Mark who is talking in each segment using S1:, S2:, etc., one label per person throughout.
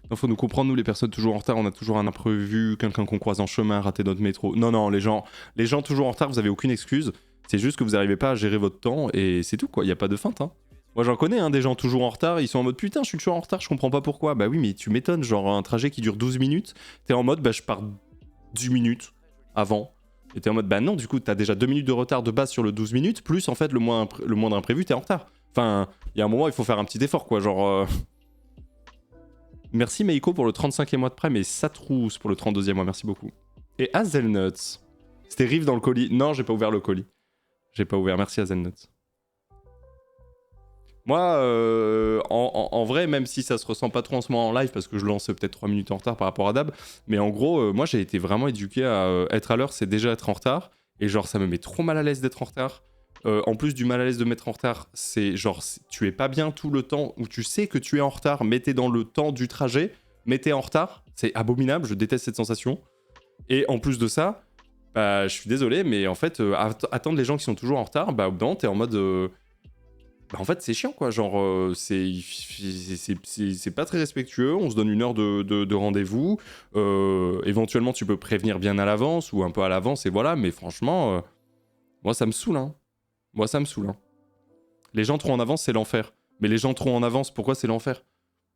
S1: Non, faut nous comprendre, nous les personnes toujours en retard, on a toujours un imprévu, quelqu'un qu'on croise en chemin, rater notre métro. Non, non, les gens toujours en retard, vous avez aucune excuse. C'est juste que vous n'arrivez pas à gérer votre temps et c'est tout quoi, il y a pas de feinte hein. Moi j'en connais hein, des gens toujours en retard, ils sont en mode putain je suis toujours en retard, je comprends pas pourquoi. Bah oui mais tu m'étonnes, genre un trajet qui dure 12 minutes, t'es en mode bah je pars 10 minutes avant. Et t'es en mode bah non du coup t'as déjà 2 minutes de retard de base sur le 12 minutes, plus en fait le moindre imprévu t'es en retard. Enfin, il y a un moment il faut faire un petit effort quoi, genre... Merci Meiko pour le 35e mois de prêt, mais Satrousse pour le 32e mois, merci beaucoup. Et Hazelnuts. C'était Rive dans le colis. Non, j'ai pas ouvert le colis. J'ai pas ouvert, merci Hazelnuts. Moi, en vrai, même si ça se ressent pas trop en ce moment en live, parce que je lance peut-être 3 minutes en retard par rapport à Dab, mais en gros, moi j'ai été vraiment éduqué à être à l'heure, c'est déjà être en retard. Et genre, ça me met trop mal à l'aise d'être en retard. En plus du mal à l'aise de mettre en retard, c'est genre, tu es pas bien tout le temps où tu sais que tu es en retard, mais t'es dans le temps du trajet, mais t'es en retard. C'est abominable, je déteste cette sensation. Et en plus de ça, bah, je suis désolé, mais en fait, attendre les gens qui sont toujours en retard, bah, au bout d'un moment, t'es en mode. Bah, en fait, c'est chiant, quoi. Genre, c'est pas très respectueux. On se donne une heure de rendez-vous. Éventuellement, tu peux prévenir bien à l'avance ou un peu à l'avance, et voilà. Mais franchement, moi, ça me saoule, hein. Moi, ça me saoule. Hein. Les gens trop en avance, c'est l'enfer. Mais les gens trop en avance, pourquoi c'est l'enfer?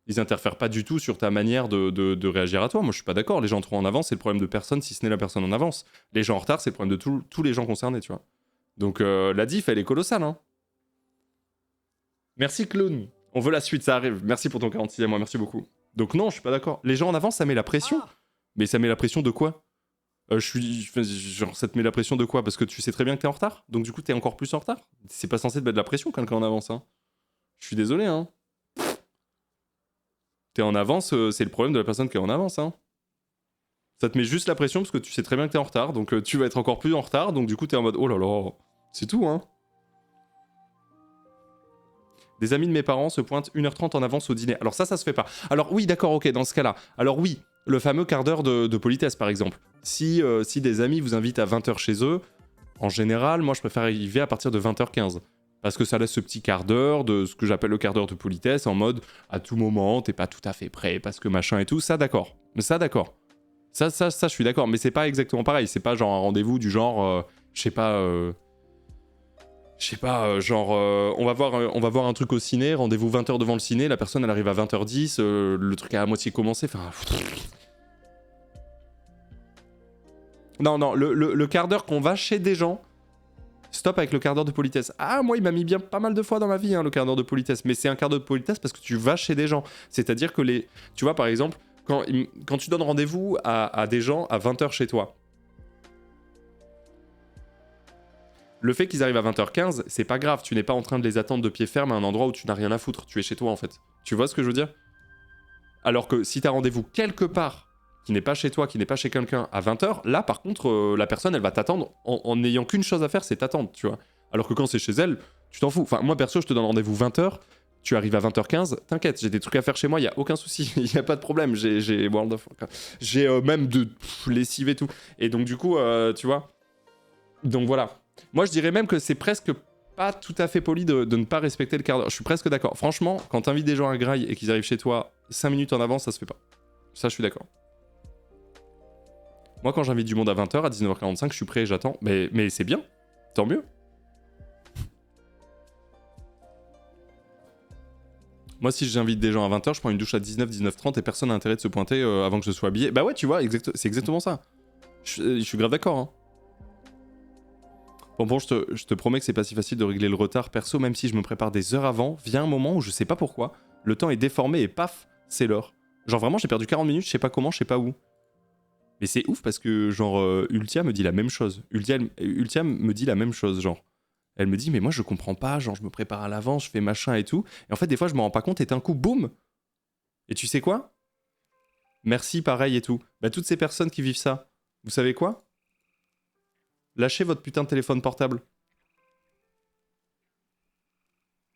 S1: Ils interfèrent pas du tout sur ta manière de réagir à toi. Moi, je suis pas d'accord. Les gens trop en avance, c'est le problème de personne, si ce n'est la personne en avance. Les gens en retard, c'est le problème de tous les gens concernés, tu vois. Donc, la diff, elle est colossale, hein. Merci, Clown. On veut la suite, ça arrive. Merci pour ton 46e mois, merci beaucoup. Donc, non, je suis pas d'accord. Les gens en avance, ça met la pression. Mais ça met la pression de quoi? Genre, ça te met la pression de quoi? Parce que tu sais très bien que t'es en retard. Donc, du coup, t'es encore plus en retard. C'est pas censé te mettre de la pression quelqu'un en avance, hein. Je suis désolé, hein. T'es en avance, c'est le problème de la personne qui est en avance, hein. Ça te met juste la pression parce que tu sais très bien que t'es en retard. Donc, tu vas être encore plus en retard. Donc, du coup, t'es en mode oh là là. C'est tout, hein. Des amis de mes parents se pointent 1h30 en avance au dîner. Alors ça se fait pas. Alors oui, d'accord, ok, dans ce cas-là. Alors oui, le fameux quart d'heure de politesse, par exemple. Si des amis vous invitent à 20h chez eux, en général, moi, je préfère arriver à partir de 20h15. Parce que ça laisse ce petit quart d'heure de ce que j'appelle le quart d'heure de politesse, en mode, à tout moment, t'es pas tout à fait prêt, parce que machin et tout. Ça, d'accord. Mais ça, d'accord. Ça, je suis d'accord. Mais c'est pas exactement pareil. C'est pas genre un rendez-vous du genre, je sais pas... genre, on va voir un truc au ciné, rendez-vous 20h devant le ciné, la personne elle arrive à 20h10, le truc a à moitié commencé, enfin... Non, non, le quart d'heure qu'on va chez des gens, stop avec le quart d'heure de politesse. Ah, moi il m'a mis bien pas mal de fois dans ma vie, hein, le quart d'heure de politesse, mais c'est un quart d'heure de politesse parce que tu vas chez des gens. C'est-à-dire que les... Tu vois, par exemple, quand tu donnes rendez-vous à des gens à 20h chez toi, le fait qu'ils arrivent à 20h15, c'est pas grave, tu n'es pas en train de les attendre de pied ferme à un endroit où tu n'as rien à foutre, tu es chez toi en fait. Tu vois ce que je veux dire? Alors que si t'as rendez-vous quelque part qui n'est pas chez toi, qui n'est pas chez quelqu'un à 20h, là par contre, la personne elle va t'attendre en n'ayant qu'une chose à faire, c'est t'attendre, tu vois. Alors que quand c'est chez elle, tu t'en fous. Enfin, moi perso, je te donne rendez-vous 20h, tu arrives à 20h15, t'inquiète, j'ai des trucs à faire chez moi, il y a aucun souci, il y a pas de problème, j'ai World of Warcraft. J'ai même de lessive et tout. Et donc du coup, tu vois. Donc voilà. Moi, je dirais même que c'est presque pas tout à fait poli de ne pas respecter le quart d'heure. Je suis presque d'accord. Franchement, quand t'invites des gens à Grail et qu'ils arrivent chez toi 5 minutes en avance, ça se fait pas. Ça, je suis d'accord. Moi, quand j'invite du monde à 20h, à 19h45, je suis prêt et j'attends. Mais c'est bien. Tant mieux. Moi, si j'invite des gens à 20h, je prends une douche à 19, 19h30 et personne n'a intérêt de se pointer avant que je sois habillé. Bah ouais, tu vois, c'est exactement ça. Je suis grave d'accord, hein. Bon, je te promets que c'est pas si facile de régler le retard perso, même si je me prépare des heures avant. Vient un moment où je sais pas pourquoi, le temps est déformé et paf, c'est l'heure. Genre vraiment, j'ai perdu 40 minutes, je sais pas comment, je sais pas où. Mais c'est ouf parce que, genre, Ultia me dit la même chose. Ultia me dit la même chose, genre. Elle me dit, mais moi je comprends pas, genre, je me prépare à l'avance, je fais machin et tout. Et en fait, des fois, je me rends pas compte et d'un coup, boum. Et tu sais quoi? Merci, pareil et tout. Bah, toutes ces personnes qui vivent ça, vous savez quoi? Lâchez votre putain de téléphone portable.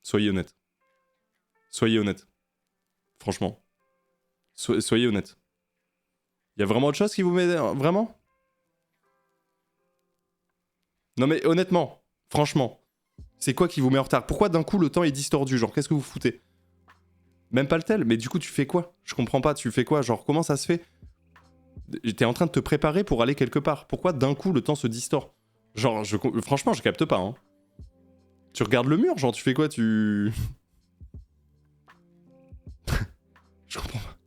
S1: Soyez honnête. Soyez honnête. Franchement. Soyez honnête. Il y a vraiment autre chose qui vous met... Vraiment? Non mais honnêtement, franchement, c'est quoi qui vous met en retard? Pourquoi d'un coup le temps est distordu? Genre, qu'est-ce que vous foutez? Même pas le tel. Mais du coup, tu fais quoi? Je comprends pas. Tu fais quoi? Genre, comment ça se fait? T'es en train de te préparer pour aller quelque part. Pourquoi d'un coup le temps se distord? Genre, franchement, je capte pas. Hein. Tu regardes le mur, genre, tu fais quoi? Je comprends pas.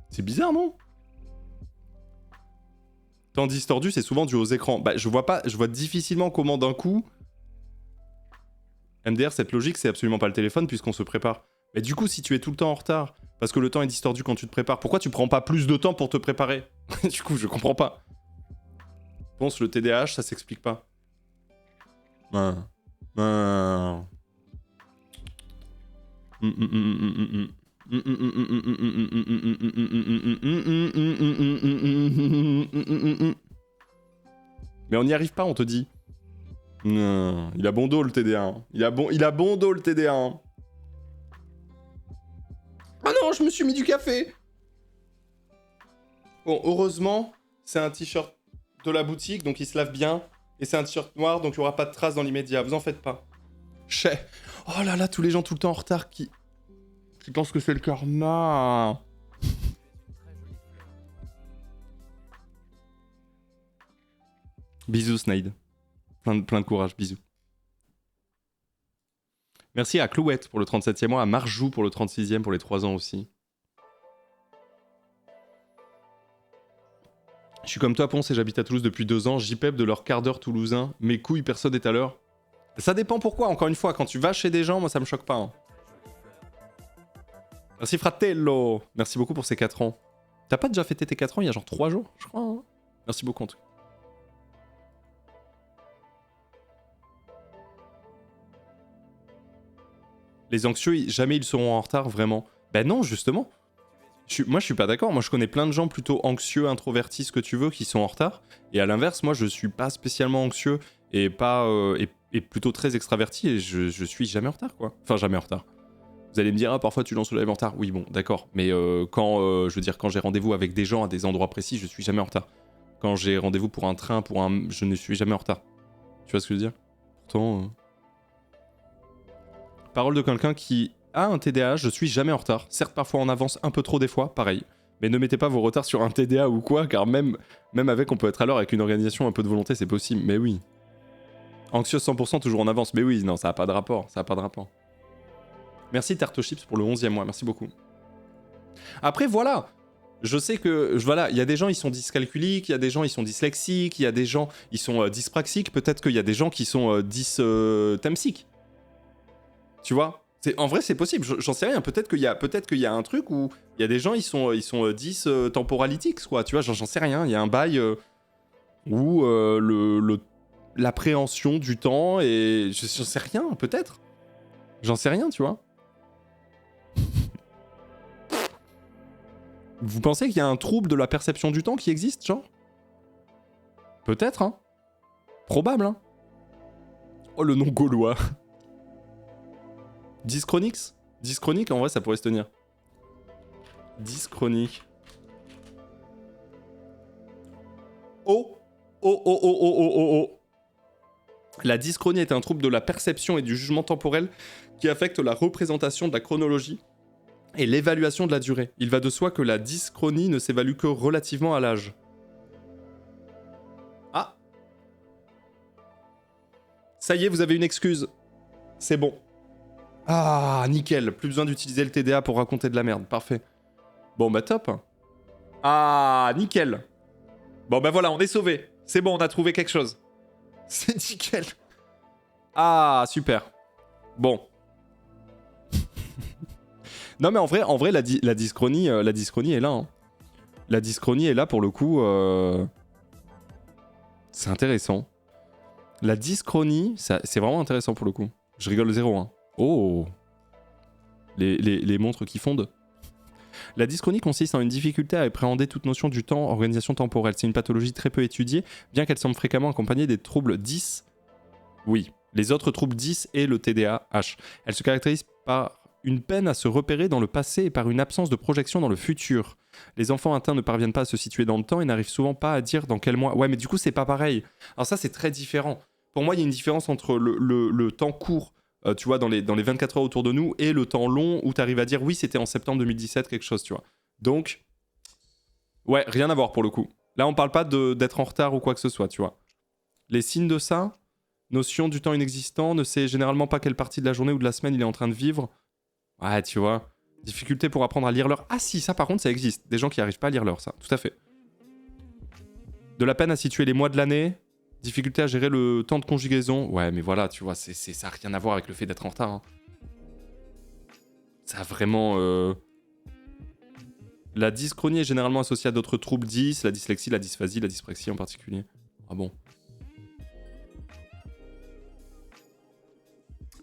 S1: C'est bizarre, non? Temps distordu, c'est souvent dû aux écrans. Bah, je vois difficilement comment d'un coup. MDR, cette logique, c'est absolument pas le téléphone puisqu'on se prépare. Mais du coup, si tu es tout le temps en retard, parce que le temps est distordu quand tu te prépares, pourquoi tu prends pas plus de temps pour te préparer? Du coup, je comprends pas. Je pense le TDAH, ça s'explique pas. Mais on n'y arrive pas, on te dit. Il a bon dos le TDA. Il a bon dos le TDA. Ah non, je me suis mis du café. Bon, heureusement, c'est un t-shirt de la boutique, donc il se lave bien. Et c'est un t-shirt noir, donc il n'y aura pas de traces dans l'immédiat. Vous en faites pas. Oh là là, tous les gens tout le temps en retard qui pensent que c'est le karma. Bisous, Snide. Plein de courage, bisous. Merci à Clouette pour le 37e mois, à Marjou pour le 36e, pour les 3 ans aussi. Je suis comme toi, Ponce, et j'habite à Toulouse depuis 2 ans. JPEP de leur quart d'heure toulousain. Mes couilles, personne n'est à l'heure. Ça dépend pourquoi, encore une fois. Quand tu vas chez des gens, moi, ça me choque pas. Hein. Merci, Fratello. Merci beaucoup pour ces 4 ans. T'as pas déjà fêté tes 4 ans il y a genre 3 jours, je crois. Hein. Merci beaucoup, en tout cas. Les anxieux, jamais ils seront en retard, vraiment. Ben non, justement. Moi, je suis pas d'accord. Moi, je connais plein de gens plutôt anxieux, introvertis, ce que tu veux, qui sont en retard. Et à l'inverse, moi, je suis pas spécialement anxieux et pas et plutôt très extraverti. Et je suis jamais en retard, quoi. Enfin, jamais en retard. Vous allez me dire, ah, parfois tu lances le live en retard. Oui, bon, d'accord. Mais quand j'ai rendez-vous avec des gens à des endroits précis, je suis jamais en retard. Quand j'ai rendez-vous pour un train, je ne suis jamais en retard. Tu vois ce que je veux dire? Pourtant. Parole de quelqu'un qui a un TDAH, je suis jamais en retard. Certes, parfois en avance un peu trop des fois, pareil. Mais ne mettez pas vos retards sur un TDA ou quoi, car même avec, on peut être à l'heure avec une organisation, un peu de volonté, c'est possible. Mais oui. Anxieux 100%, toujours en avance. Mais oui, non, ça n'a pas de rapport. Ça n'a pas de rapport. Merci Tarte Chips pour le 11e mois, merci beaucoup. Après, voilà. Je sais que, voilà, il y a des gens, ils sont dyscalculiques, il y a des gens, ils sont dyslexiques, il y a des gens, ils sont dyspraxiques, peut-être qu'il y a des gens qui sont dystemsiques. Tu vois, en vrai, c'est possible. J'en sais rien. Peut-être qu'il y a un truc où il y a des gens, ils sont 10 temporalytiques, quoi. Tu vois, j'en sais rien. Il y a un bail où l'appréhension du temps et j'en sais rien. Peut-être. J'en sais rien, tu vois. Vous pensez qu'il y a un trouble de la perception du temps qui existe, genre? Peut-être, hein. Probable, hein. Oh, le nom gaulois. Dyschronix? Dyschronique, en vrai, ça pourrait se tenir. Dyschronique. Oh. La dyschronie est un trouble de la perception et du jugement temporel qui affecte la représentation de la chronologie et l'évaluation de la durée. Il va de soi que la dyschronie ne s'évalue que relativement à l'âge. Ah. Ça y est, vous avez une excuse. C'est bon. Ah, nickel. Plus besoin d'utiliser le TDA pour raconter de la merde. Parfait. Bon, bah top. Ah, nickel. Bon, bah voilà, on est sauvés. C'est bon, on a trouvé quelque chose. C'est nickel. Ah, super. Bon. Non, mais en vrai la dyschronie est là. Hein. La dyschronie est là pour le coup. C'est intéressant. La dyschronie, c'est vraiment intéressant pour le coup. Je rigole 0. Hein. Oh. Les montres qui fondent. La dyschronie consiste en une difficulté à appréhender toute notion du temps, organisation temporelle. C'est une pathologie très peu étudiée, bien qu'elle semble fréquemment accompagnée des troubles 10. Oui, les autres troubles 10 et le TDAH. Elle se caractérise par une peine à se repérer dans le passé et par une absence de projection dans le futur. Les enfants atteints ne parviennent pas à se situer dans le temps et n'arrivent souvent pas à dire dans quel mois. Ouais, mais du coup, c'est pas pareil. Alors ça, c'est très différent. Pour moi, il y a une différence entre le temps court tu vois, dans les 24 heures autour de nous, et le temps long où tu arrives à dire oui, c'était en septembre 2017, quelque chose, tu vois. Donc, ouais, rien à voir pour le coup. Là, on parle pas d'être en retard ou quoi que ce soit, tu vois. Les signes de ça, notion du temps inexistant, ne sait généralement pas quelle partie de la journée ou de la semaine il est en train de vivre. Ouais, tu vois. Difficulté pour apprendre à lire l'heure. Ah si, ça par contre, ça existe. Des gens qui n'arrivent pas à lire l'heure, ça, tout à fait. De la peine à situer les mois de l'année. Difficulté à gérer le temps de conjugaison. Ouais, mais voilà, tu vois, ça n'a rien à voir avec le fait d'être en retard. Hein. Ça a vraiment... La dyschronie est généralement associée à d'autres troubles 10, la dyslexie, la dysphasie, la dyspraxie en particulier. Ah bon.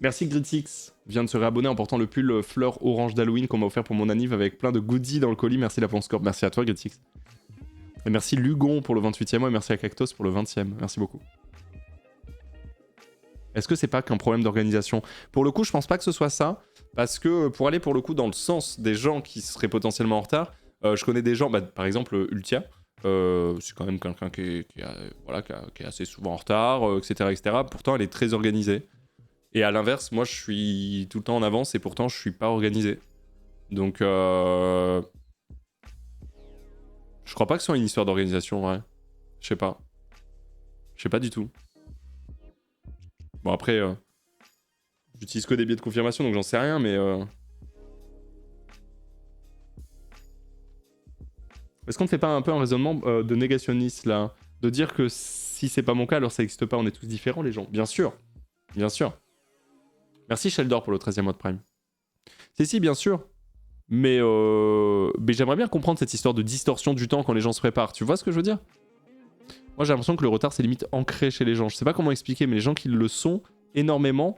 S1: Merci Gritix. Vient de se réabonner en portant le pull fleur orange d'Halloween qu'on m'a offert pour mon anniv avec plein de goodies dans le colis. Merci la Scorp. Merci à toi Gritix. Et merci Lugon pour le 28e mois et merci à Cactos pour le 20e. Merci beaucoup. Est-ce que c'est pas qu'un problème d'organisation? Pour le coup, je pense pas que ce soit ça. Parce que pour aller pour le coup dans le sens des gens qui seraient potentiellement en retard, je connais des gens, par exemple Ultia. C'est quand même quelqu'un qui est assez souvent en retard, etc., etc. Pourtant, elle est très organisée. Et à l'inverse, moi, je suis tout le temps en avance et pourtant, je suis pas organisé. Donc, je crois pas que ce soit une histoire d'organisation, ouais. Je sais pas. Je sais pas du tout. Bon, après, j'utilise que des biais de confirmation, donc j'en sais rien, mais... Est-ce qu'on ne fait pas un peu un raisonnement de négationniste, là? De dire que si c'est pas mon cas, alors ça n'existe pas, on est tous différents, les gens. Bien sûr. Bien sûr. Merci Sheldor pour le 13e mois de Prime. Si, bien sûr. Mais j'aimerais bien comprendre cette histoire de distorsion du temps quand les gens se préparent. Tu vois ce que je veux dire? Moi, j'ai l'impression que le retard, c'est limite ancré chez les gens. Je sais pas comment expliquer, mais les gens qui le sont énormément,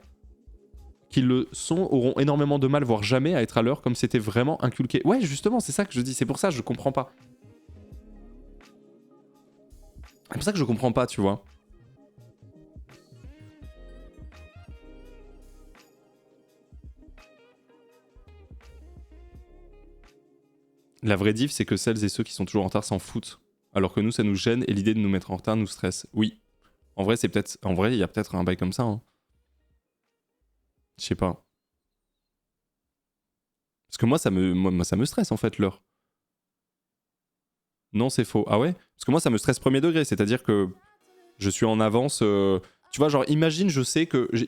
S1: auront énormément de mal, voire jamais, à être à l'heure, comme c'était vraiment inculqué. Ouais, justement, c'est ça que je dis. C'est pour ça que je comprends pas. C'est pour ça que je comprends pas, tu vois. La vraie diff, c'est que celles et ceux qui sont toujours en retard s'en foutent. Alors que nous, ça nous gêne et l'idée de nous mettre en retard nous stresse. Oui. En vrai, il y a peut-être un bail comme ça. Hein. Je sais pas. Parce que moi, ça me stresse en fait, l'heure. Non, c'est faux. Ah ouais? Parce que moi, ça me stresse premier degré. C'est-à-dire que je suis en avance. Tu vois, genre, imagine,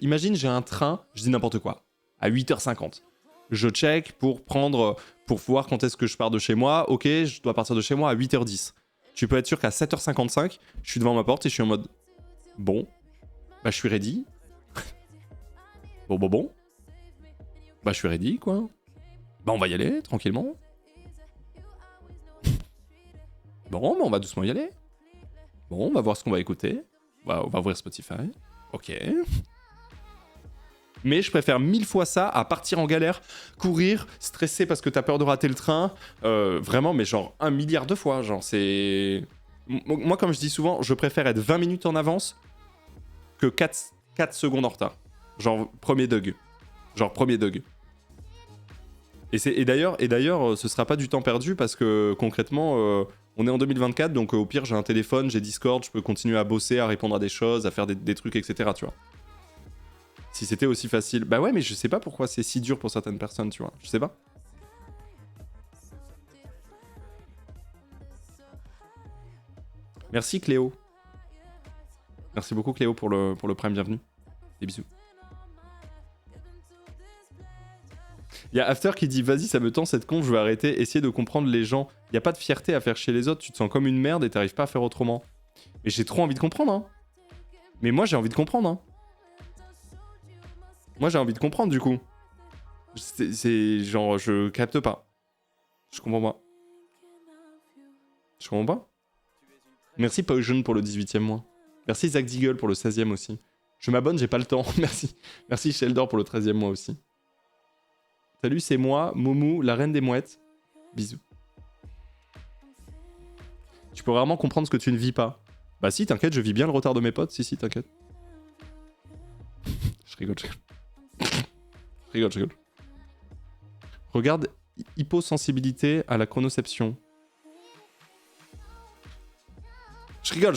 S1: imagine, j'ai un train, je dis n'importe quoi, à 8h50. Je check pour voir quand est-ce que je pars de chez moi. Ok, je dois partir de chez moi à 8h10. Tu peux être sûr qu'à 7h55, je suis devant ma porte et je suis en mode... Bon, bah je suis ready. Bon. Bah je suis ready, quoi. Bah on va y aller, tranquillement. Bon, bah on va doucement y aller. Bon, on va voir ce qu'on va écouter. On va ouvrir Spotify. Ok. Mais je préfère 1000 fois ça à partir en galère, courir, stresser parce que t'as peur de rater le train. Vraiment, mais genre 1 milliard de fois. Genre, c'est... Moi, comme je dis souvent, je préfère être 20 minutes en avance que 4 secondes en retard. Genre, premier Doug. Et d'ailleurs, ce sera pas du temps perdu parce que concrètement, on est en 2024, donc au pire, j'ai un téléphone, j'ai Discord, je peux continuer à bosser, à répondre à des choses, à faire des trucs, etc. Tu vois. Si c'était aussi facile. Bah ouais, mais je sais pas pourquoi c'est si dur pour certaines personnes, tu vois. Je sais pas. Merci Cléo. Merci beaucoup Cléo pour le Prime, bienvenue. Des bisous. Il y a After qui dit vas-y, ça me tend cette con, je vais arrêter, essayer de comprendre les gens. Il y a pas de fierté à faire chez les autres, tu te sens comme une merde et t'arrives pas à faire autrement. Mais j'ai trop envie de comprendre, hein. Mais moi j'ai envie de comprendre, hein. Moi j'ai envie de comprendre du coup. C'est genre, je capte pas. Je comprends pas. Je comprends pas. Merci Poison pour le 18e mois. Merci Zach Deagle pour le 16e aussi. Je m'abonne, j'ai pas le temps. Merci. Merci Sheldor pour le 13e mois aussi. Salut, c'est moi, Moumou, la reine des mouettes. Bisous. Tu peux rarement comprendre ce que tu ne vis pas. Bah si, t'inquiète, je vis bien le retard de mes potes. Si, t'inquiète. Je rigole. Je rigole. Regarde, hyposensibilité à la chronoception. Je rigole.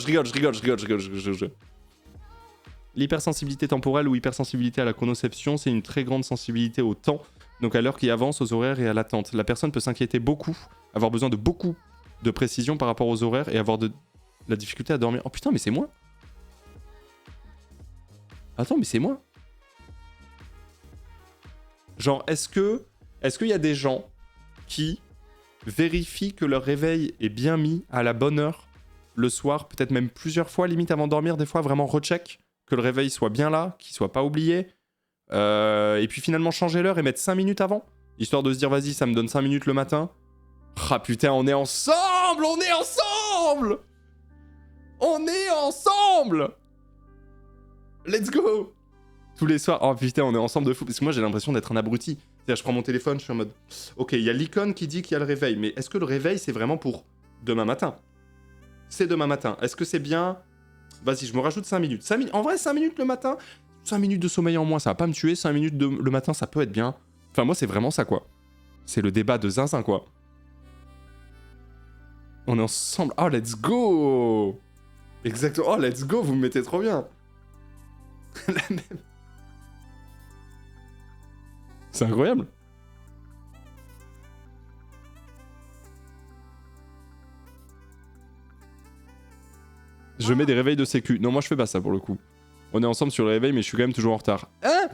S1: L'hypersensibilité temporelle ou hypersensibilité à la chronoception, c'est une très grande sensibilité au temps, donc à l'heure qui avance, aux horaires et à l'attente. La personne peut s'inquiéter beaucoup, avoir besoin de beaucoup de précision par rapport aux horaires et avoir de la difficulté à dormir. Oh putain, mais c'est moi. Attends, mais c'est moi. Genre, est-ce qu'il y a des gens qui vérifient que leur réveil est bien mis à la bonne heure le soir, peut-être même plusieurs fois, limite avant de dormir, des fois vraiment recheck, que le réveil soit bien là, qu'il soit pas oublié, et puis finalement changer l'heure et mettre 5 minutes avant, histoire de se dire vas-y, ça me donne 5 minutes le matin. Ah putain, on est ensemble. Let's go. Tous les soirs, oh putain, on est ensemble de fou, parce que moi j'ai l'impression d'être un abruti. C'est-à-dire, je prends mon téléphone, je suis en mode, ok, il y a l'icône qui dit qu'il y a le réveil, mais est-ce que le réveil c'est vraiment pour demain matin? C'est demain matin. Est-ce que c'est bien? Vas-y, je me rajoute 5 minutes. En vrai, 5 minutes le matin, 5 minutes de sommeil en moins, ça va pas me tuer. 5 minutes le matin, ça peut être bien. Enfin, moi, c'est vraiment ça, quoi. C'est le débat de zinzin, quoi. On est ensemble. Oh, let's go! Exactement. Oh, let's go, vous me mettez trop bien. La même. C'est incroyable. Je mets des réveils de sécu. Non, moi je fais pas ça pour le coup. On est ensemble sur le réveil, mais je suis quand même toujours en retard. Hein?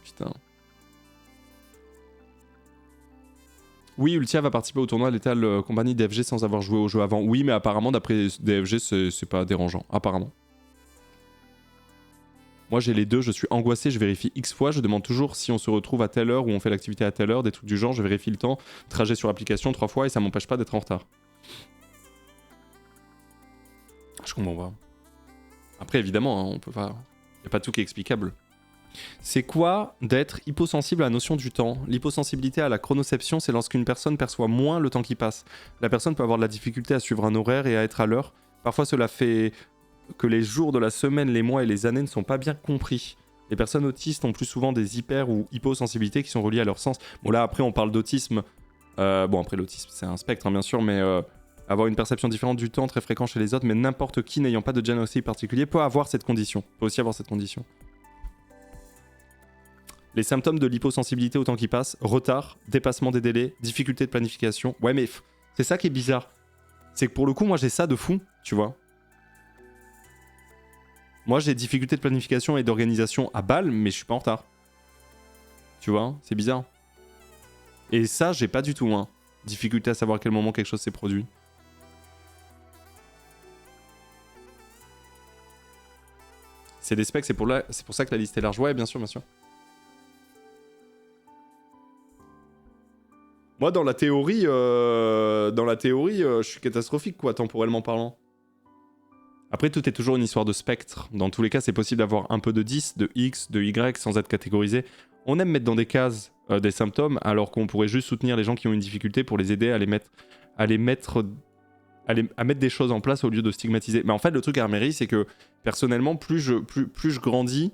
S1: Putain. Oui, Ultia va participer au tournoi Lethal Company DFG sans avoir joué au jeu avant. Oui, mais apparemment, d'après DFG, c'est pas dérangeant. Apparemment. Moi, j'ai les deux, je suis angoissé, je vérifie X fois, je demande toujours si on se retrouve à telle heure ou on fait l'activité à telle heure, des trucs du genre, je vérifie le temps, trajet sur application 3 fois et ça m'empêche pas d'être en retard. Je comprends pas. Après, évidemment, hein, on peut pas... Y a pas tout qui est explicable. C'est quoi d'être hyposensible à la notion du temps? L'hyposensibilité à la chronoception, c'est lorsqu'une personne perçoit moins le temps qui passe. La personne peut avoir de la difficulté à suivre un horaire et à être à l'heure. Parfois, cela fait que les jours de la semaine, les mois et les années ne sont pas bien compris. Les personnes autistes ont plus souvent des hyper- ou hyposensibilités qui sont reliées à leur sens. Bon, là, après, on parle d'autisme. Bon, après, l'autisme, c'est un spectre, hein, bien sûr, mais... avoir une perception différente du temps très fréquent chez les autres, mais n'importe qui n'ayant pas de diagnostic particulier peut avoir cette condition. Peut aussi avoir cette condition. Les symptômes de l'hyposensibilité au temps qui passe, retard, dépassement des délais, difficulté de planification. Ouais, mais c'est ça qui est bizarre. C'est que pour le coup, moi j'ai ça de fou, tu vois. Moi j'ai difficulté de planification et d'organisation à balle, mais je suis pas en retard. Tu vois, c'est bizarre. Et ça, j'ai pas du tout, hein. Difficulté à savoir à quel moment quelque chose s'est produit. C'est des specs, c'est pour ça que la liste est large. Ouais, bien sûr, bien sûr. Moi, dans la théorie, je suis catastrophique, quoi, temporellement parlant. Après, tout est toujours une histoire de spectre. Dans tous les cas, c'est possible d'avoir un peu de 10, de X, de Y sans être catégorisé. On aime mettre dans des cases des symptômes, alors qu'on pourrait juste soutenir les gens qui ont une difficulté pour les aider à mettre des choses en place au lieu de stigmatiser. Mais en fait, le truc à Arméry, c'est que personnellement, plus je grandis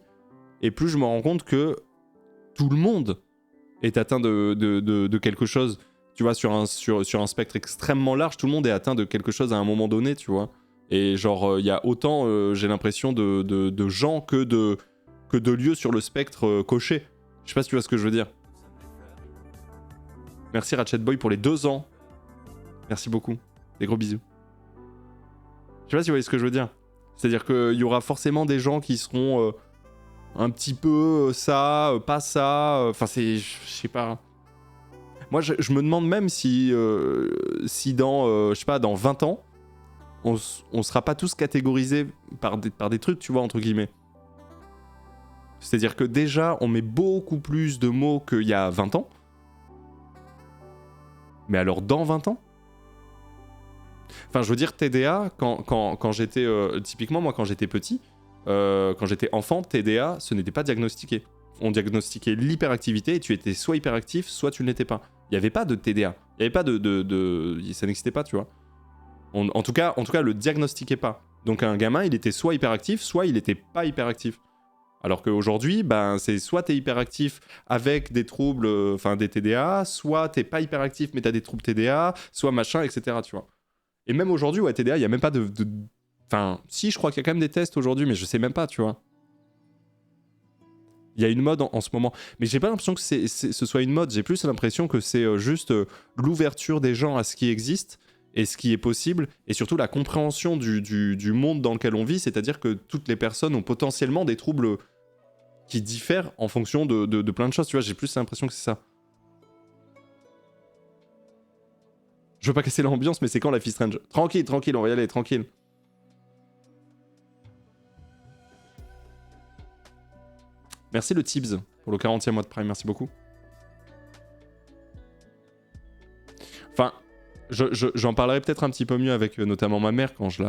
S1: et plus je me rends compte que tout le monde est atteint de quelque chose. Tu vois, sur un spectre extrêmement large, tout le monde est atteint de quelque chose à un moment donné, tu vois. Et genre, il y a autant, j'ai l'impression, de gens que de lieux sur le spectre cochés. Je sais pas si tu vois ce que je veux dire. Merci Ratchet Boy pour les 2 ans. Merci beaucoup. Des gros bisous. Je sais pas si vous voyez ce que je veux dire. C'est-à-dire qu'il y aura forcément des gens qui seront un petit peu ça, pas ça. Enfin, je sais pas. Moi, je me demande même si dans, je sais pas, dans 20 ans, on sera pas tous catégorisés par des trucs, tu vois, entre guillemets. C'est-à-dire que déjà, on met beaucoup plus de mots qu'il y a 20 ans. Mais alors, dans 20 ans? Enfin, je veux dire, TDA, quand j'étais... typiquement, moi, quand j'étais petit, quand j'étais enfant, TDA, ce n'était pas diagnostiqué. On diagnostiquait l'hyperactivité et tu étais soit hyperactif, soit tu ne l'étais pas. Il n'y avait pas de TDA. Il n'y avait pas ça n'existait pas, tu vois. En tout cas, le diagnostiquait pas. Donc un gamin, il était soit hyperactif, soit il n'était pas hyperactif. Alors qu'aujourd'hui, ben, c'est soit t'es hyperactif avec des troubles, enfin des TDA, soit t'es pas hyperactif mais t'as des troubles TDA, soit machin, etc. Tu vois. Et même aujourd'hui, ouais, TDA, il n'y a même pas Enfin, si, je crois qu'il y a quand même des tests aujourd'hui, mais je sais même pas, tu vois. Il y a une mode en ce moment. Mais j'ai pas l'impression que ce soit une mode. J'ai plus l'impression que c'est juste l'ouverture des gens à ce qui existe et ce qui est possible. Et surtout la compréhension du monde dans lequel on vit. C'est-à-dire que toutes les personnes ont potentiellement des troubles qui diffèrent en fonction de plein de choses. Tu vois, j'ai plus l'impression que c'est ça. Je veux pas casser l'ambiance, mais c'est quand la fille Strange? Tranquille, tranquille, on va y aller, tranquille. Merci le Tibbs pour le 40e mois de Prime, merci beaucoup. Enfin, j'en parlerai peut-être un petit peu mieux avec notamment ma mère quand je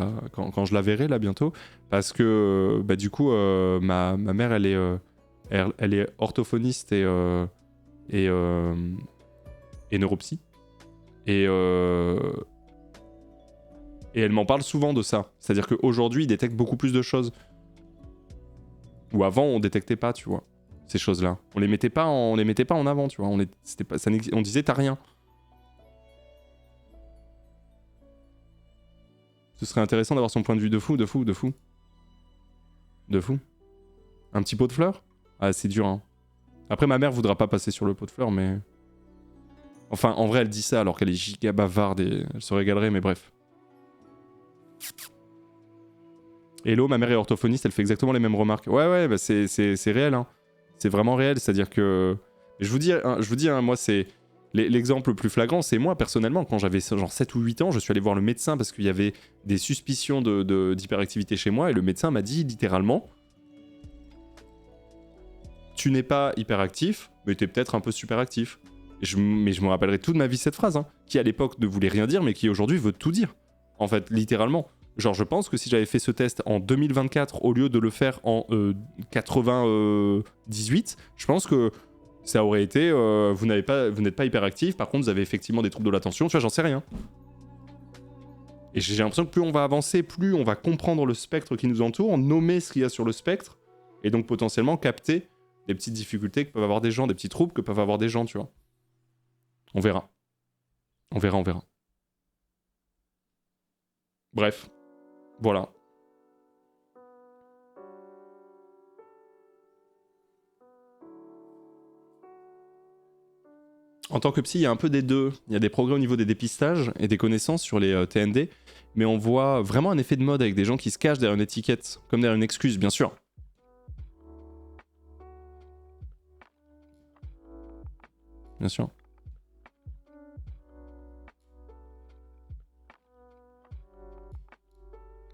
S1: la verrai là bientôt. Parce que bah, du coup, ma mère, elle est orthophoniste et neuropsy. Et elle m'en parle souvent de ça. C'est-à-dire qu'aujourd'hui, ils détectent beaucoup plus de choses. Ou avant, on détectait pas, tu vois, ces choses-là. On les mettait pas en avant, tu vois. On disait t'as rien. Ce serait intéressant d'avoir son point de vue de fou. Un petit pot de fleurs? Ah, c'est dur, hein. Après, ma mère voudra pas passer sur le pot de fleurs, mais... Enfin, en vrai, elle dit ça alors qu'elle est giga bavarde et elle se régalerait, mais bref. Hello, ma mère est orthophoniste, elle fait exactement les mêmes remarques. Ouais, bah c'est réel, hein. C'est vraiment réel, c'est-à-dire que... Je vous dis, hein, moi, c'est... L'exemple le plus flagrant, c'est moi, personnellement, quand j'avais genre 7 ou 8 ans, je suis allé voir le médecin parce qu'il y avait des suspicions d'hyperactivité chez moi, et le médecin m'a dit, littéralement, tu n'es pas hyperactif, mais t'es peut-être un peu superactif. Mais je me rappellerai toute ma vie cette phrase, hein, qui à l'époque ne voulait rien dire, mais qui aujourd'hui veut tout dire. En fait, littéralement. Genre, je pense que si j'avais fait ce test en 2024 au lieu de le faire en 98, je pense que ça aurait été vous n'êtes pas hyperactif, par contre vous avez effectivement des troubles de l'attention, tu vois, j'en sais rien. Et j'ai l'impression que plus on va avancer, plus on va comprendre le spectre qui nous entoure, nommer ce qu'il y a sur le spectre, et donc potentiellement capter des petites difficultés que peuvent avoir des gens, des petits troubles que peuvent avoir des gens, tu vois. On verra. On verra. Bref. Voilà. En tant que psy, il y a un peu des deux. Il y a des progrès au niveau des dépistages et des connaissances sur les TND, mais on voit vraiment un effet de mode avec des gens qui se cachent derrière une étiquette, comme derrière une excuse, bien sûr. Bien sûr.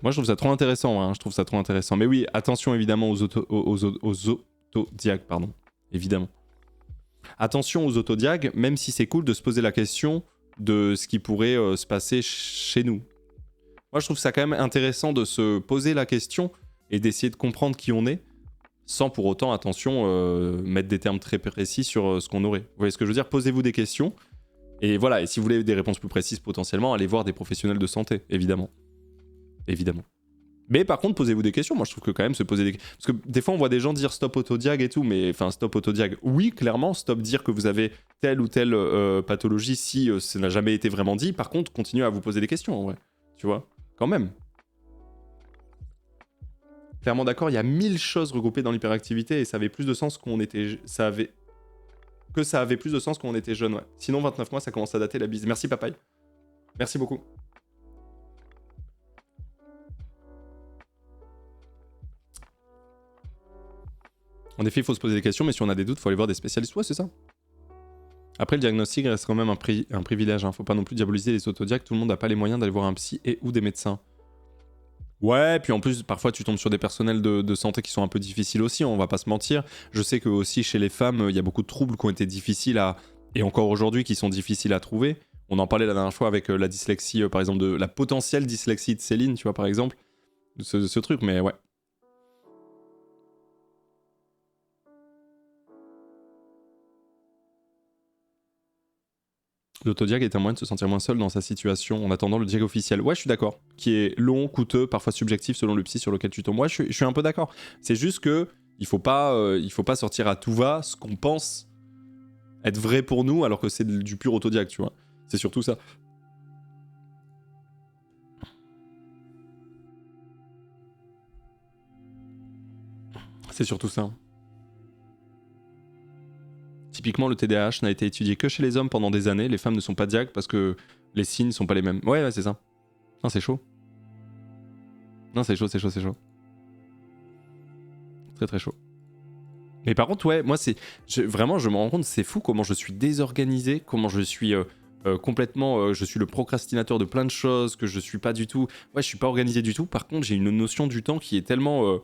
S1: Moi, je trouve ça trop intéressant, hein. Je trouve ça trop intéressant. Mais oui, attention évidemment aux autodiag, pardon. Évidemment. Attention aux autodiag, même si c'est cool de se poser la question de ce qui pourrait se passer chez nous. Moi, je trouve ça quand même intéressant de se poser la question et d'essayer de comprendre qui on est, sans pour autant, attention, mettre des termes très précis sur ce qu'on aurait. Vous voyez ce que je veux dire? Posez-vous des questions. Et voilà, et si vous voulez des réponses plus précises potentiellement, allez voir des professionnels de santé, évidemment. Évidemment. Mais par contre, posez-vous des questions. Moi, je trouve que quand même se poser des questions... Parce que des fois, on voit des gens dire stop autodiag et tout, mais enfin, stop autodiag, oui, clairement, stop dire que vous avez telle ou telle pathologie si ça n'a jamais été vraiment dit. Par contre, continuez à vous poser des questions, en vrai. Tu vois? Quand même. Clairement d'accord, il y a 1000 choses regroupées dans l'hyperactivité et ça avait plus de sens qu'on était... Ça avait plus de sens quand on était jeune, ouais. Sinon, 29 mois, ça commence à dater la bise. Merci, papaye. Merci beaucoup. En effet, il faut se poser des questions, mais si on a des doutes, il faut aller voir des spécialistes. Ouais, c'est ça. Après, le diagnostic reste quand même un privilège. Hein. Faut pas non plus diaboliser les autodiacs. Tout le monde n'a pas les moyens d'aller voir un psy et ou des médecins. Ouais, puis en plus, parfois, tu tombes sur des personnels de santé qui sont un peu difficiles aussi, on va pas se mentir. Je sais que aussi, chez les femmes, il y a beaucoup de troubles qui ont été difficiles à... Et encore aujourd'hui, qui sont difficiles à trouver. On en parlait la dernière fois avec la dyslexie, par exemple, de la potentielle dyslexie de Céline, tu vois, par exemple. Ce truc, mais ouais. L'autodiag est un moyen de se sentir moins seul dans sa situation en attendant le diag officiel. Ouais, je suis d'accord. Qui est long, coûteux, parfois subjectif selon le psy sur lequel tu tombes. Ouais, je suis un peu d'accord. C'est juste que il faut pas sortir à tout va ce qu'on pense être vrai pour nous alors que c'est du pur autodiag, tu vois. C'est surtout ça. C'est surtout ça. Typiquement, le TDAH n'a été étudié que chez les hommes pendant des années. Les femmes ne sont pas diag parce que les signes sont pas les mêmes. Ouais, c'est ça. Non, c'est chaud. Non, c'est chaud. Très très chaud. Mais par contre, ouais, moi, vraiment, je me rends compte, c'est fou comment je suis désorganisé, comment je suis complètement... je suis le procrastinateur de plein de choses, que je suis pas du tout... Ouais, je suis pas organisé du tout. Par contre, j'ai une notion du temps qui est tellement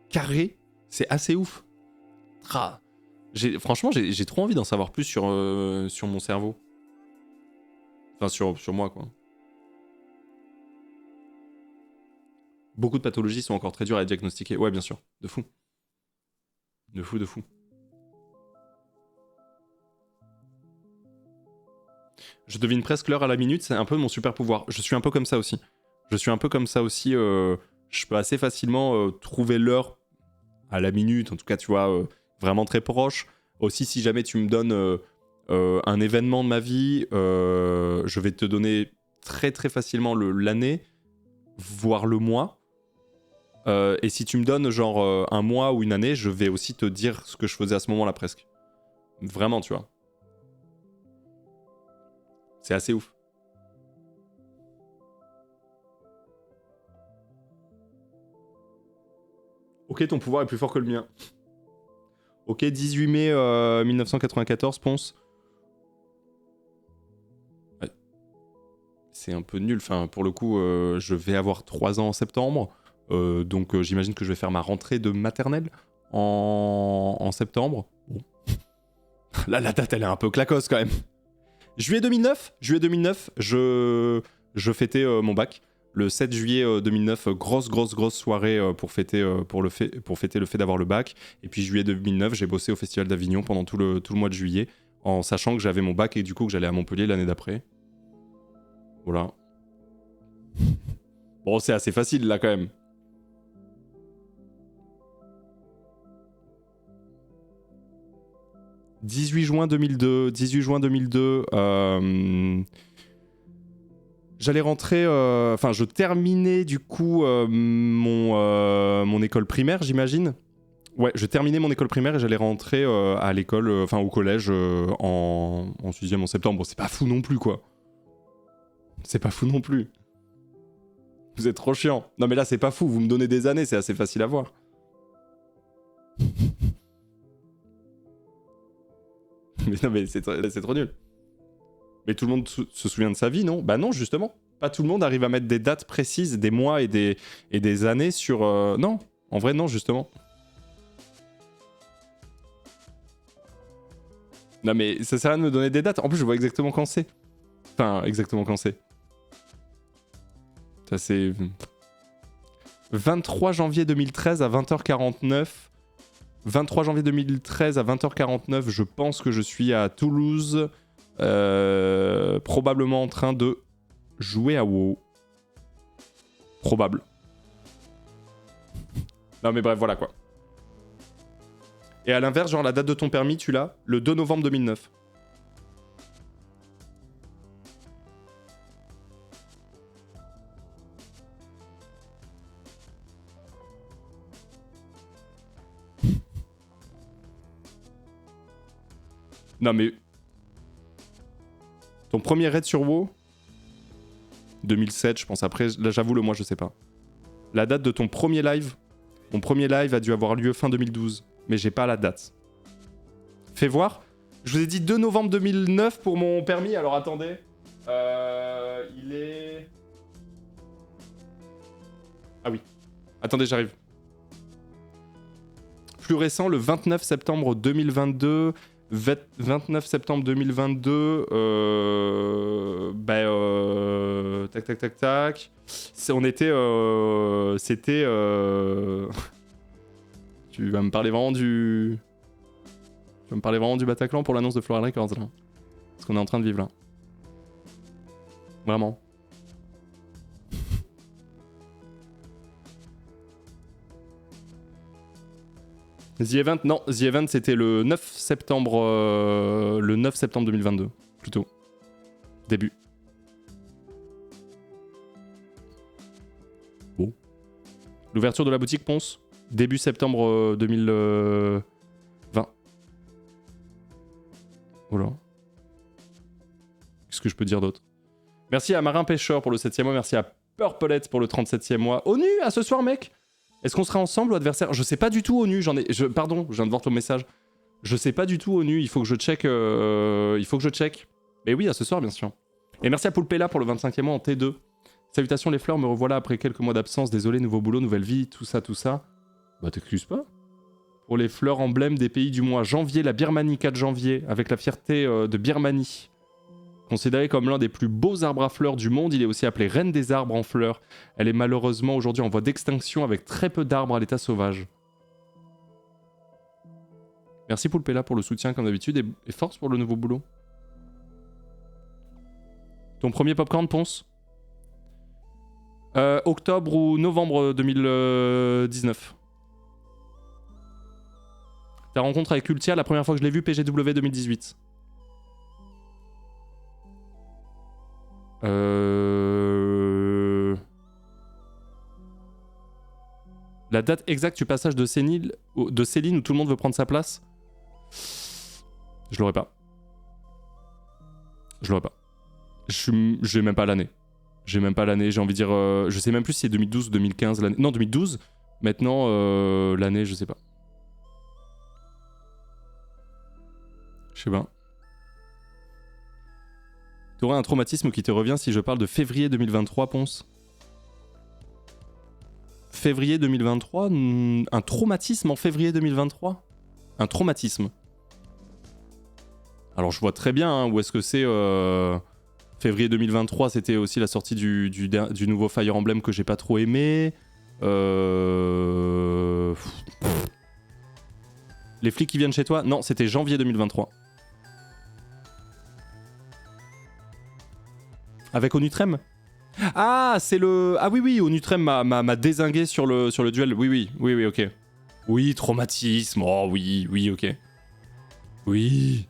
S1: carrée, c'est assez ouf. Franchement, j'ai trop envie d'en savoir plus sur mon cerveau. Enfin, sur moi, quoi. Beaucoup de pathologies sont encore très dures à diagnostiquer. Ouais, bien sûr. De fou. De fou. Je devine presque l'heure à la minute, c'est un peu mon super pouvoir. Je suis un peu comme ça aussi. Je peux assez facilement trouver l'heure à la minute, en tout cas, tu vois, vraiment très proche. Aussi, si jamais tu me donnes un événement de ma vie, je vais te donner très très facilement l'année, voire le mois. Et si tu me donnes genre un mois ou une année, je vais aussi te dire ce que je faisais à ce moment-là presque. Vraiment, tu vois. C'est assez ouf. Ok, ton pouvoir est plus fort que le mien. Ok, 18 mai 1994, Ponce. Ouais. C'est un peu nul. Enfin, pour le coup, je vais avoir 3 ans en septembre. Donc j'imagine que je vais faire ma rentrée de maternelle en septembre. Bon. Là, la date, elle est un peu claquosse quand même. Juillet 2009, je fêtais mon bac. Le 7 juillet 2009, grosse soirée pour fêter le fait d'avoir le bac. Et puis juillet 2009, j'ai bossé au Festival d'Avignon pendant tout le mois de juillet, en sachant que j'avais mon bac et du coup que j'allais à Montpellier l'année d'après. Voilà. Bon, c'est assez facile là quand même. « 18 juin 2002, j'allais rentrer... Enfin, je terminais du coup mon école primaire, j'imagine. Ouais, je terminais mon école primaire et j'allais rentrer à l'école, au collège en 6e en septembre. Bon, c'est pas fou non plus, quoi. C'est pas fou non plus. Vous êtes trop chiant. Non, mais là, c'est pas fou. Vous me donnez des années, c'est assez facile à voir. Mais non, mais c'est trop nul. Mais tout le monde se souvient de sa vie, non? Bah non, justement. Pas tout le monde arrive à mettre des dates précises, des mois et des années sur... Non, en vrai, non, justement. Non, mais ça sert à rien de me donner des dates. En plus, je vois exactement quand c'est. Enfin, exactement quand c'est. Ça, c'est... 23 janvier 2013 à 20h49. 23 janvier 2013 à 20h49, je pense que je suis à Toulouse, probablement en train de jouer à WoW. Probable. Non mais bref, voilà quoi. Et à l'inverse, genre la date de ton permis, tu l'as le 2 novembre 2009. Non mais... Ton premier raid sur WoW 2007, je pense. Après, là, j'avoue, le mois, je sais pas. La date de ton premier live. Mon premier live a dû avoir lieu fin 2012. Mais j'ai pas la date. Fais voir. Je vous ai dit 2 novembre 2009 pour mon permis. Alors, attendez. Il est... Ah oui. Attendez, j'arrive. Plus récent, le 29 septembre 2022... 29 septembre 2022, tac. On était, c'était, tu vas me parler vraiment du, Bataclan pour l'annonce de Floral Records là, ce qu'on est en train de vivre là, vraiment. The Event, non, The Event c'était le 9 septembre 2022, plutôt. Début. Bon. L'ouverture de la boutique Ponce, Début septembre 2020. Voilà. Qu'est-ce que je peux dire d'autre? Merci à Marin Pêcheur pour le 7e mois. Merci à Purpelette pour le 37e mois. ONU, à ce soir, mec. Est-ce qu'on sera ensemble ou adversaire? Je sais pas du tout, ONU. Pardon, je viens de voir ton message. Je sais pas du tout, ONU. Il faut que je check. Mais oui, à ce soir, bien sûr. Et merci à Poulpella pour le 25e mois en T2. Salutations les fleurs, me revoilà après quelques mois d'absence. Désolé, nouveau boulot, nouvelle vie, tout ça, tout ça. Bah t'excuses pas. Pour les fleurs emblèmes des pays du mois. Janvier, la Birmanie, 4 janvier, avec la fierté de Birmanie. Considérée comme l'un des plus beaux arbres à fleurs du monde, il est aussi appelé reine des arbres en fleurs. Elle est malheureusement aujourd'hui en voie d'extinction avec très peu d'arbres à l'état sauvage. Merci Poulpella pour le soutien comme d'habitude et force pour le nouveau boulot. Ton premier popcorn, Ponce? Octobre ou novembre 2019. Ta rencontre avec Ultia, la première fois que je l'ai vu, PGW 2018. La date exacte du passage de Céline où tout le monde veut prendre sa place? Je l'aurais pas. Je l'aurais pas. J'ai même pas l'année. J'ai même pas l'année, j'ai envie de dire... je sais même plus si c'est 2012 ou 2015 l'année. Non, 2012. Maintenant, l'année, je sais pas. Je sais pas. T'aurais un traumatisme qui te revient si je parle de février 2023, Ponce? Février 2023? Un traumatisme en février 2023? Un traumatisme. Alors je vois très bien hein, où est-ce que c'est... Février 2023, c'était aussi la sortie du nouveau Fire Emblem que j'ai pas trop aimé. Les flics qui viennent chez toi? Non, c'était janvier 2023. Avec Onutrem? Ah, c'est le... Ah oui, Onutrem m'a dézingué sur le duel. Oui, ok. Oui, traumatisme. Oh oui, ok. Oui.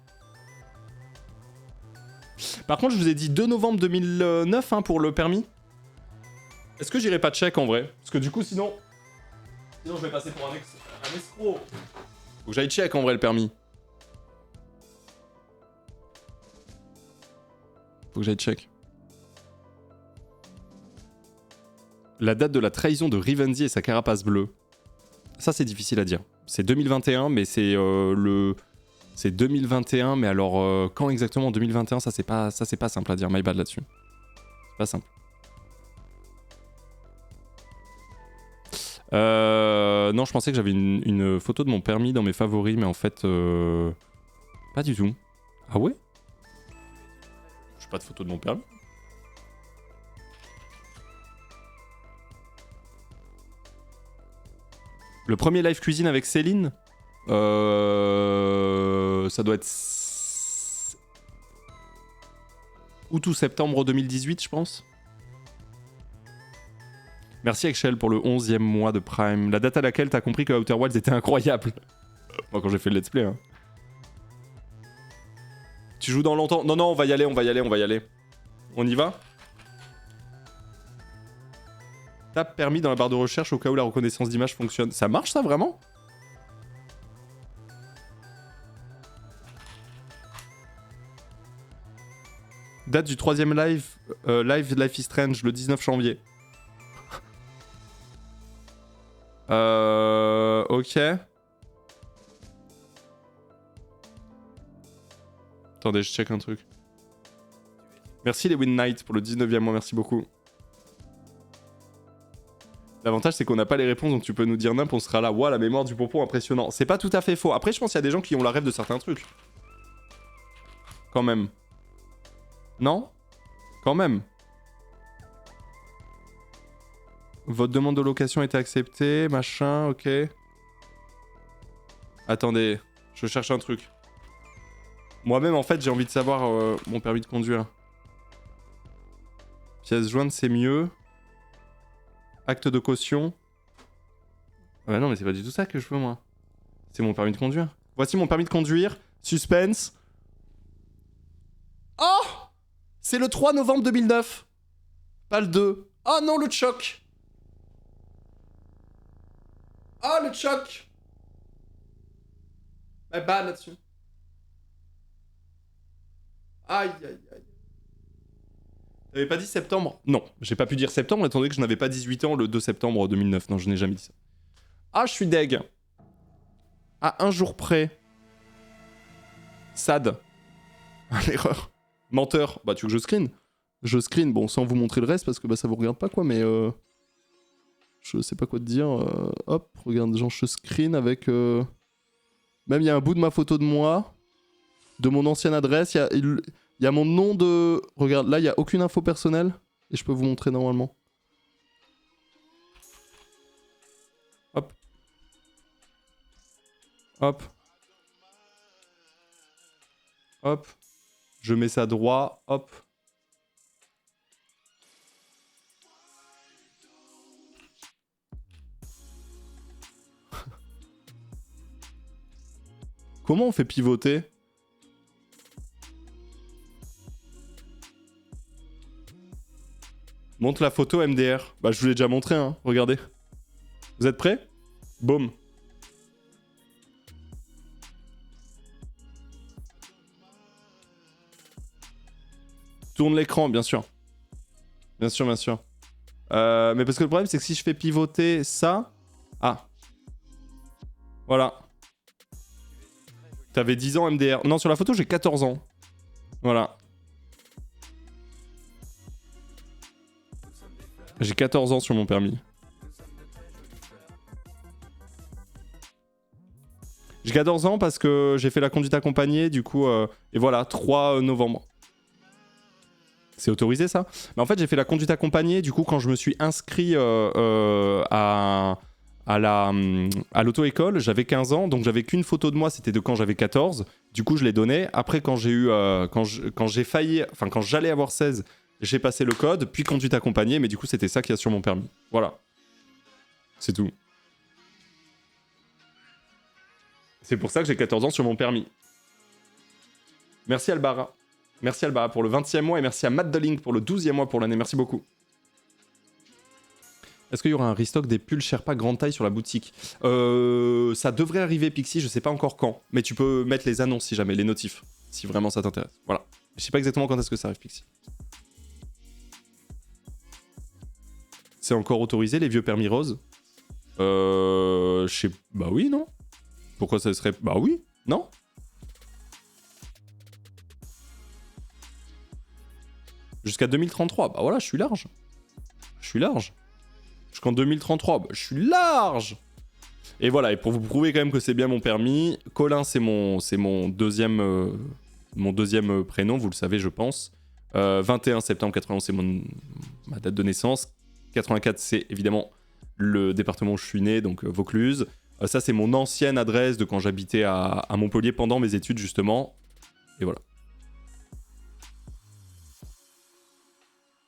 S1: Par contre, je vous ai dit 2 novembre 2009 hein, pour le permis. Est-ce que j'irai pas check en vrai? Parce que du coup, sinon je vais passer pour un escroc. Faut que j'aille check en vrai le permis. Faut que j'aille check. La date de la trahison de Rivenzi et sa carapace bleue. Ça, c'est difficile à dire. C'est 2021, mais c'est C'est 2021, mais alors quand exactement en 2021, ça c'est pas simple à dire, my bad là-dessus. C'est pas simple. Non, je pensais que j'avais une photo de mon permis dans mes favoris, mais en fait, pas du tout. Ah ouais? J'ai pas de photo de mon permis. Le premier live cuisine avec Céline, ça doit être août ou septembre 2018, je pense. Merci Excel pour le 11e mois de Prime. La date à laquelle t'as compris que Outer Wilds était incroyable. Moi, quand j'ai fait le let's play. Hein. Tu joues dans longtemps? Non, on va y aller. On y va? Tape permis dans la barre de recherche au cas où la reconnaissance d'image fonctionne. Ça marche ça vraiment? Date du 3e live, Life is Strange, le 19 janvier. Ok. Attendez, je check un truc. Merci les Win Knight pour le 19e mois, merci beaucoup. L'avantage c'est qu'on n'a pas les réponses, donc tu peux nous dire n'importe, on sera là. Ouah, la mémoire du pompon impressionnant. C'est pas tout à fait faux. Après, je pense qu'il y a des gens qui ont la rêve de certains trucs. Quand même. Non? Quand même. Votre demande de location a été acceptée, machin, ok. Attendez, je cherche un truc. Moi-même, en fait, j'ai envie de savoir mon permis de conduire. Pièce jointe, c'est mieux. Acte de caution. Ah bah non, mais c'est pas du tout ça que je veux, moi. C'est mon permis de conduire. Voici mon permis de conduire. Suspense. Oh! C'est le 3 novembre 2009. Pas le 2. Oh non, le choc. Oh, le choc. Elle bat là-dessus. Aïe, aïe, aïe. T'avais pas dit septembre? Non, j'ai pas pu dire septembre étant donné que je n'avais pas 18 ans le 2 septembre 2009. Non, je n'ai jamais dit ça. Ah, je suis deg. À un jour près. Sad. L'erreur. Menteur. Bah, tu veux que je screen? Je screen, bon, sans vous montrer le reste parce que bah, ça vous regarde pas quoi, mais je sais pas quoi te dire. Hop, regarde, genre je screen avec. Même il y a un bout de ma photo de moi, de mon ancienne adresse. Il y a mon nom de. Regarde, là il y a aucune info personnelle et je peux vous montrer normalement. Hop. Hop. Hop. Je mets ça droit. Hop. Comment on fait pivoter? Montre la photo MDR. Bah je vous l'ai déjà montré, hein. Regardez. Vous êtes prêts? Boum. Tourne l'écran, bien sûr. Bien sûr, bien sûr. Mais parce que le problème, c'est que si je fais pivoter ça... Ah. Voilà. T'avais 10 ans MDR. Non, sur la photo, j'ai 14 ans. Voilà. J'ai 14 ans sur mon permis. J'ai 14 ans parce que j'ai fait la conduite accompagnée, du coup... et voilà, 3 novembre. C'est autorisé, ça? Mais en fait, j'ai fait la conduite accompagnée, du coup, quand je me suis inscrit à l'auto-école, j'avais 15 ans, donc j'avais qu'une photo de moi, c'était de quand j'avais 14. Du coup, je l'ai donnée. Après, quand j'ai eu, quand j'ai failli, enfin quand j'allais avoir 16, j'ai passé le code, puis conduite accompagnée, mais du coup, c'était ça qu'il y a sur mon permis. Voilà. C'est tout. C'est pour ça que j'ai 14 ans sur mon permis. Merci Albara. Merci Albara pour le 20e mois et merci à Matt Dolling pour le 12e mois pour l'année. Merci beaucoup. Est-ce qu'il y aura un restock des pulls Sherpa grande taille sur la boutique? Ça devrait arriver, Pixie, je sais pas encore quand. Mais tu peux mettre les annonces si jamais, les notifs, si vraiment ça t'intéresse. Voilà. Je sais pas exactement quand est-ce que ça arrive, Pixie. C'est encore autorisé, les vieux permis roses? Je sais... Bah oui, non? Pourquoi ça serait... Bah oui, non? Jusqu'à 2033, bah voilà, je suis large. Je suis large. Jusqu'en 2033, bah, je suis large. Et voilà, et pour vous prouver quand même que c'est bien mon permis, Colin, c'est mon deuxième, prénom, vous le savez, je pense. 21 septembre 91, c'est ma date de naissance. 84, c'est évidemment le département où je suis né, donc Vaucluse. Ça, c'est mon ancienne adresse de quand j'habitais à Montpellier pendant mes études, justement. Et voilà.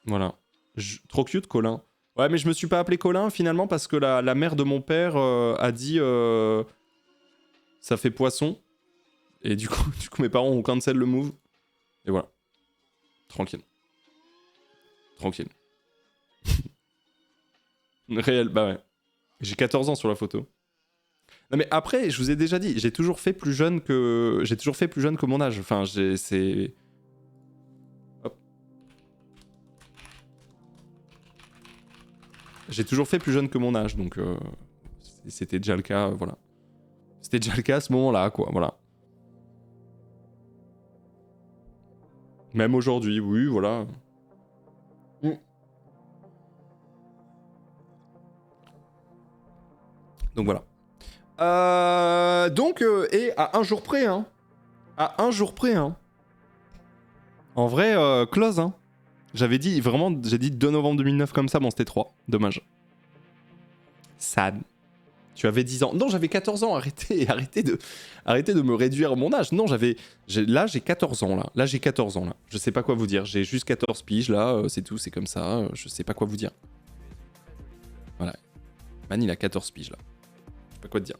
S1: Voilà. Trop cute, Colin. Ouais, mais je me suis pas appelé Colin, finalement, parce que la mère de mon père a dit... ça fait poisson. Et du coup, mes parents ont cancel le move. Et voilà. Tranquille. Tranquille. Réel, bah ouais. J'ai 14 ans sur la photo. Non mais après, je vous ai déjà dit, j'ai toujours fait plus jeune que mon âge. Enfin, c'est... Hop. J'ai toujours fait plus jeune que mon âge, donc c'était déjà le cas, voilà. C'était déjà le cas à ce moment-là, quoi, voilà. Même aujourd'hui, oui, voilà. Donc voilà. Et à un jour près, hein. À un jour près, hein. En vrai, close, hein. J'avais dit, vraiment, j'ai dit 2 novembre 2009 comme ça, bon, c'était 3. Dommage. Sad. Tu avais 10 ans. Non, j'avais 14 ans, arrêtez de me réduire mon âge. Non, là, j'ai 14 ans, là. Là, j'ai 14 ans, là. Je sais pas quoi vous dire. J'ai juste 14 piges, là, c'est tout, c'est comme ça. Je sais pas quoi vous dire. Voilà. Man, il a 14 piges, là. Je sais pas quoi te dire.